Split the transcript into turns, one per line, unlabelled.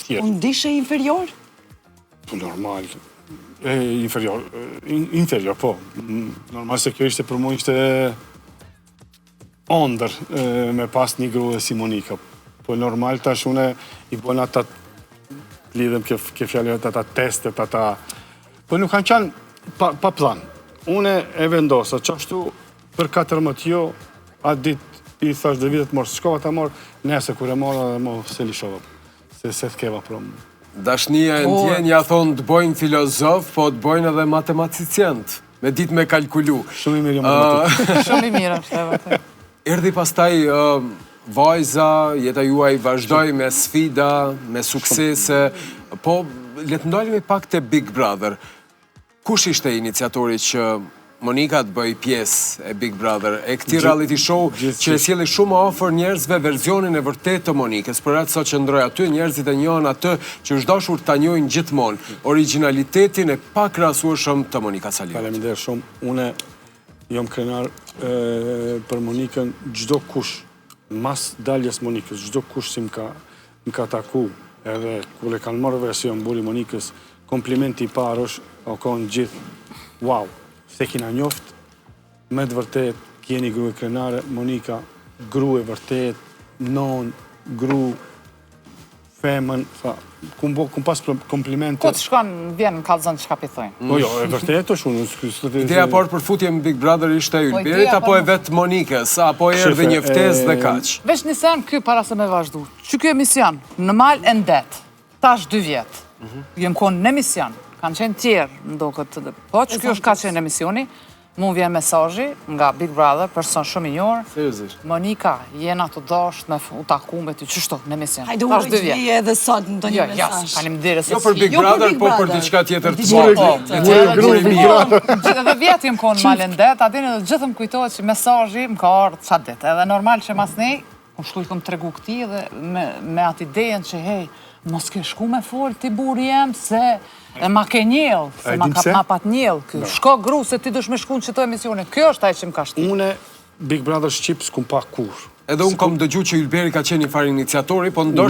vështirë.
Unë dishe inferior?
Po normal. Inferior, po. Normal se kjo ishte për mu ishte ondër me pas një grua si Monika. Po normal tash une i bojnë ata lidhem kjo fjallet ata testet, ata... Po nuk kanë qanë pa plan. Une e vendosa, qashtu për 14 jo, atë dit i thash dhe vitet morë, shkova ta morë, nese kur e morë dhe mo se lishova. Se të keva prom.
Dashnia e ndjen, ja thonë të bojnë filozof, po të bojnë edhe matematicient, me ditë me kalkulu.
Shumë i mirë jo matematik.
Shumë i mirë, është e vërtet.
Erdi pastaj vajza, jeta juaj vazhdoj me sfida, me suksese, po letë ndalimi pak të Big Brother. Kush ishte iniciatori që Monika të bëj pjesë e Big Brother, e këti reality show që e sjeli shumë ofër njerëzve verzionin e vërtet të Monikës, për atë sot që ndroj aty, njerëzit e njohën atë që është dashur të njojnë gjithmonë, originalitetin e pakrahasueshëm të Monika Saliut.
Faleminderit shumë. Une jom krenar për Monikën, gjdo kush, mas daljes Monikës, gjdo kush si më ka taku, edhe kur e kanë marrë version buri Monikës, komplimenti i parë është, o konë gjithë, wow, se kina njoft, me të vërtet, kjeni gru e krenare, Monika, gru e vërtet, non, gru, femën, kum pas komplimente.
Ku të shkon, vjen në kalzën që ka pithojnë.
Po jo, e vërtet është unë.
Ideja parë për futje me Big Brother ishte e Ylberit, apo e vetë Monikës, apo e erdhe një ftesë dhe kaq?
Veç një sen, kjo para se me vazhdu. Që kjo emision, në mal e ndet, tash 2 vjetë, jem konë në emision, kanë qenë tjerë, ndo këtë, po që kjo është ka qenë emisioni, mu vjen mesazhi nga Big Brother, person shumë i njohur.
Seriozisht.
Monika, jena të dasht me u taku me ty, qështu, në emision.
Hajde u gjije edhe sot në do një mesazh.
Faleminderit.
Jo për Big Brother, po për diçka tjetër të
Edhe vjetë jem konë malendet, adini dhe gjithë më kujtohet që mesazhi më ka ardhë qatë ditë. Edhe normal që mas nej, më shkuj këm tregu këti dhe me atë idejen që hej, mos ke shku me folë ti buri jem se e ma ke njëllë, se ma pat njëllë. Shko gru se ti dush me shku në qëto emisionin. Kjo është taj që më ka shti.
Une, Big Brother Shqip s'kum pa kur.
Edhe unë kom dëgju që Ylberi ka qenë një farë iniciatori, po